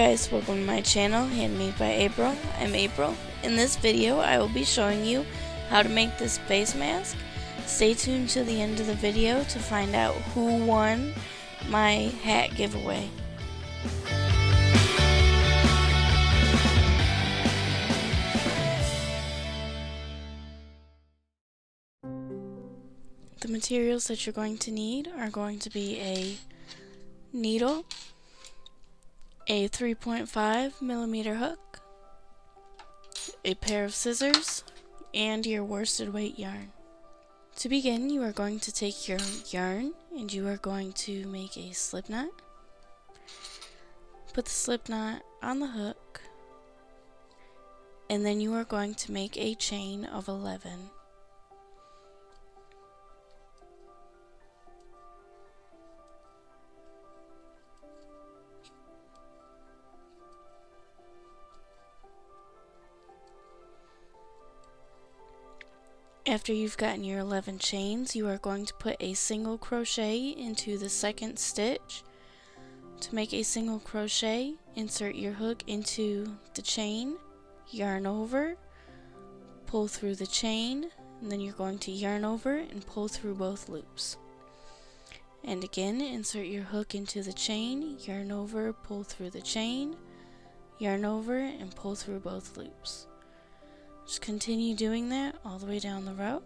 guys, welcome to my channel, Handmade by April. I'm April. In this video, I will be showing you how to make this face mask. Stay tuned to the end of the video to find out who won my hat giveaway. The materials that you're going to need are going to be a needle, a 3.5mm hook, a pair of scissors, and your worsted weight yarn. To begin, you are going to take your yarn and you are going to make a slip knot. Put the slip knot on the hook, and then you are going to make a chain of 11. After you've gotten your 11 chains, you are going to put a single crochet into the second stitch. To make a single crochet, insert your hook into the chain, yarn over, pull through the chain, and then you're going to yarn over and pull through both loops. And again, insert your hook into the chain, yarn over, pull through the chain, yarn over, and pull through both loops. Just continue doing that all the way down the row.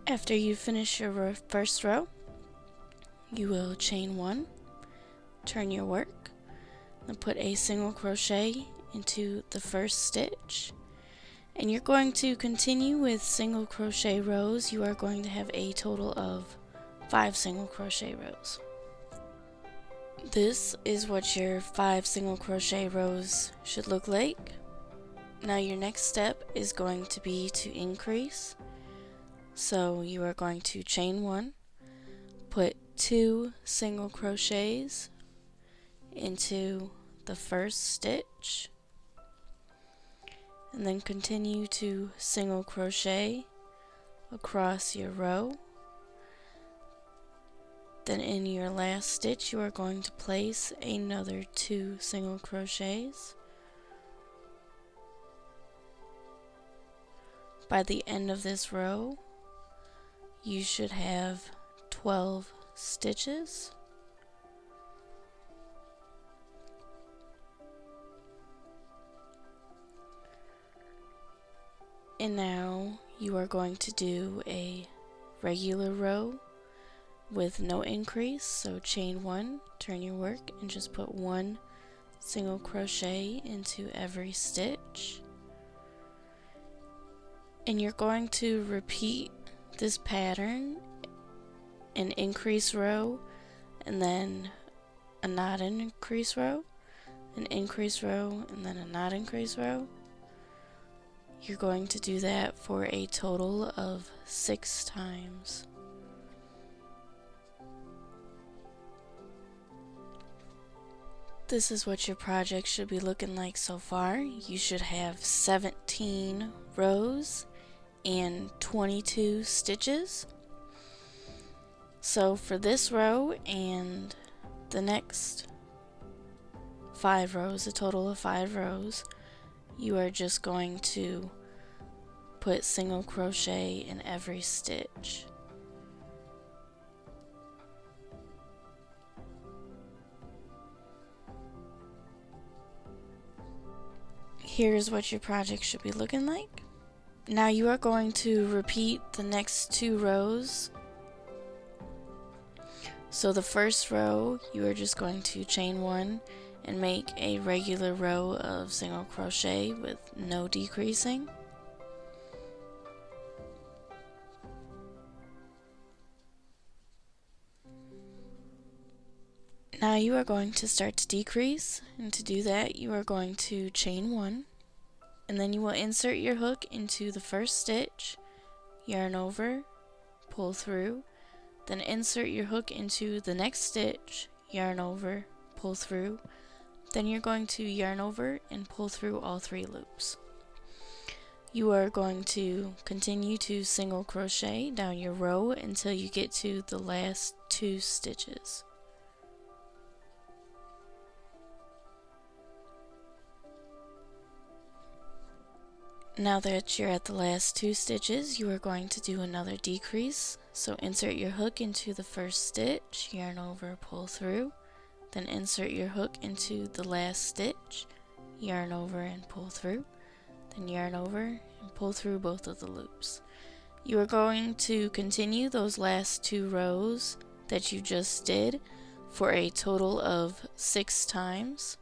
After you finish your first row, you will chain 1, turn your work, then put a single crochet into the first stitch, and you're going to continue with single crochet rows. You are going to have a total of 5 single crochet rows. This is what your 5 single crochet rows should look like. Now your next step is going to be to increase. So you are going to chain 1, put 2 single crochets into the first stitch, and then continue to single crochet across your row. Then in your last stitch you are going to place another 2 single crochets. By the end of this row, you should have 12 stitches. And now you are going to do a regular row with no increase. So chain 1, turn your work, and just put 1 single crochet into every stitch. And you're going to repeat this pattern, an increase row, and then a not increase row, an increase row, and then a not increase row. You're going to do that for a total of 6 times. This is what your project should be looking like so far. You should have 17 rows and 22 stitches. So for this row and the next 5 rows, a total of 5 rows, you are just going to put single crochet in every stitch. Here's what your project should be looking like. Now you are going to repeat the next 2 rows. So the first row, you are just going to chain 1 and make a regular row of single crochet with no decreasing. Now you are going to start to decrease, and to do that you are going to chain 1, and then you will insert your hook into the first stitch, yarn over, pull through, then insert your hook into the next stitch, yarn over, pull through, then you're going to yarn over and pull through all 3 loops. You are going to continue to single crochet down your row until you get to the last 2 stitches. Now that you're at the last 2 stitches, you are going to do another decrease. So insert your hook into the first stitch, yarn over, pull through, then insert your hook into the last stitch, yarn over and pull through, then yarn over and pull through both of the loops. You are going to continue those last 2 rows that you just did for a total of 6 times.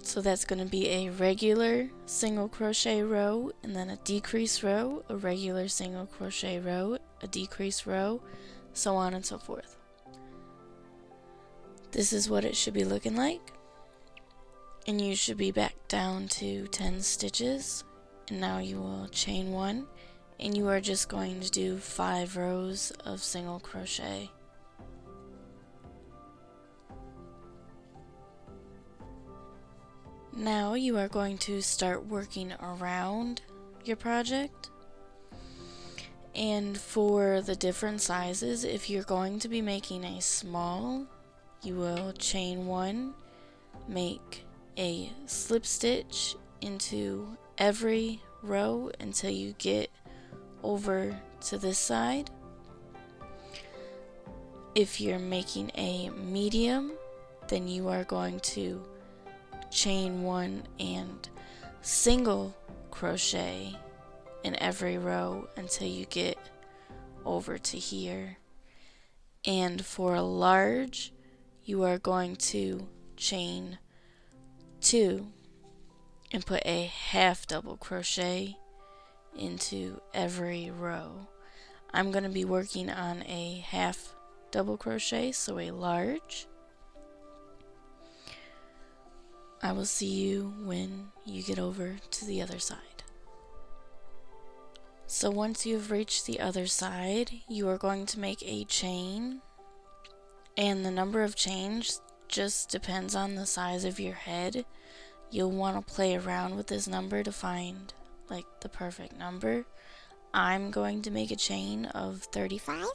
So that's going to be a regular single crochet row, and then a decrease row, a regular single crochet row, a decrease row, so on and so forth. This is what it should be looking like, and you should be back down to 10 stitches, and now you will chain 1, and you are just going to do 5 rows of single crochet. Now you are going to start working around your project, and for the different sizes, if you're going to be making a small, you will chain 1, make a slip stitch into every row until you get over to this side. If you're making a medium, then you are going to chain 1 and single crochet in every row until you get over to here. And for a large, you are going to chain 2 and put a half double crochet into every row. I'm going to be working on a half double crochet, so a large. I will see you when you get over to the other side. So once you've reached the other side, you are going to make a chain, and the number of chains just depends on the size of your head. You'll want to play around with this number to find like the perfect number. I'm going to make a chain of 35.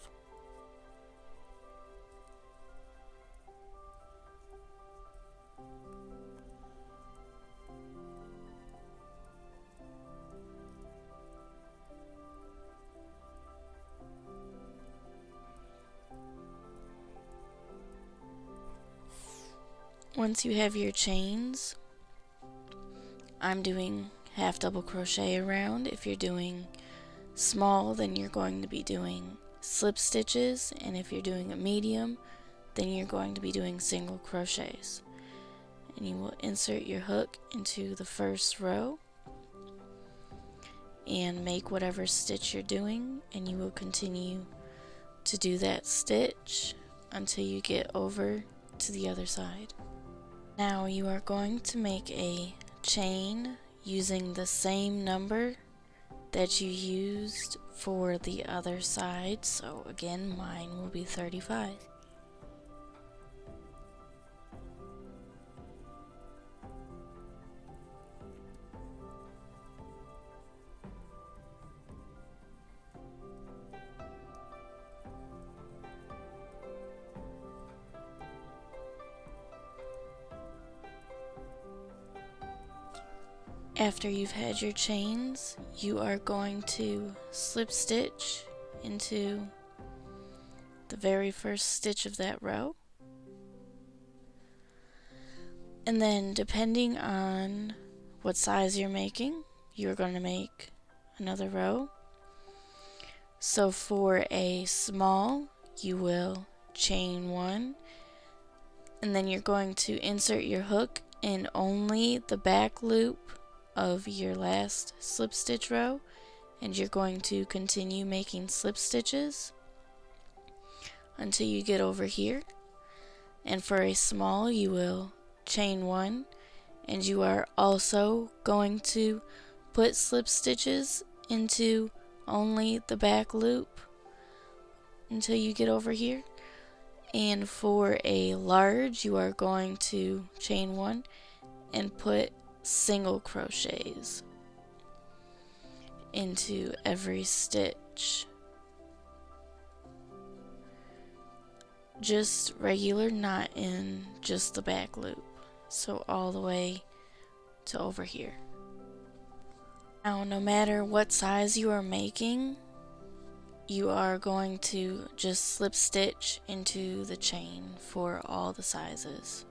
Once you have your chains, I'm doing half double crochet around. If you're doing small, then you're going to be doing slip stitches, and if you're doing a medium, then you're going to be doing single crochets. And you will insert your hook into the first row and make whatever stitch you're doing, and you will continue to do that stitch until you get over to the other side. Now you are going to make a chain using the same number that you used for the other side. So again, mine will be 35. After you've had your chains, you are going to slip stitch into the very first stitch of that row. And then depending on what size you're making, you're going to make another row. So for a small, you will chain 1, and then you're going to insert your hook in only the back loop of your last slip stitch row, and you're going to continue making slip stitches until you get over here. And for a small, you will chain 1, and you are also going to put slip stitches into only the back loop until you get over here. And for a large, you are going to chain 1 and put single crochets into every stitch. Just regular, not in just the back loop. So all the way to over here. Now, no matter what size you are making, you are going to just slip stitch into the chain for all the sizes.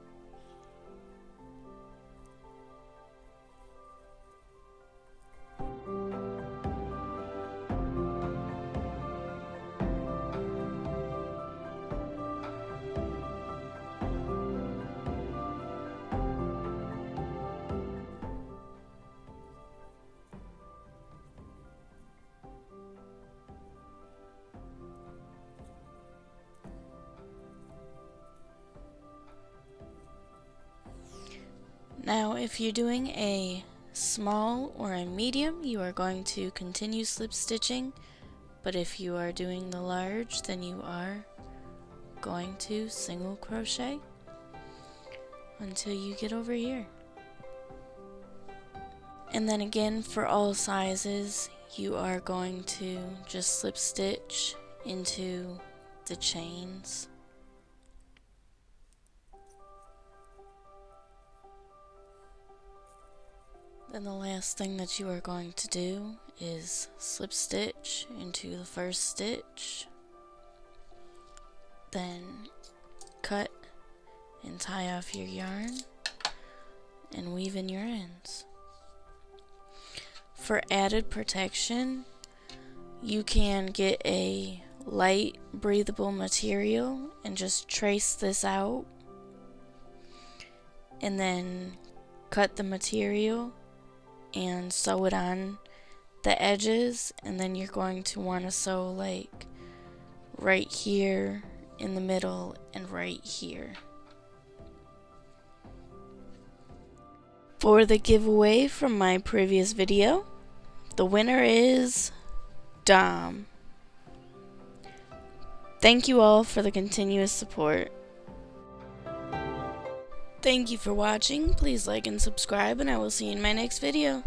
Now, if you're doing a small or a medium, you are going to continue slip stitching, but if you are doing the large, then you are going to single crochet until you get over here. And then again, for all sizes, you are going to just slip stitch into the chains. Then the last thing that you are going to do is slip stitch into the first stitch, then cut and tie off your yarn and weave in your ends. For added protection, you can get a light breathable material and just trace this out and then cut the material and sew it on the edges, and then you're going to want to sew like right here in the middle and right here. For the giveaway from my previous video, the winner is Dom. Thank you all for the continuous support. Thank you for watching. Please like and subscribe, and I will see you in my next video.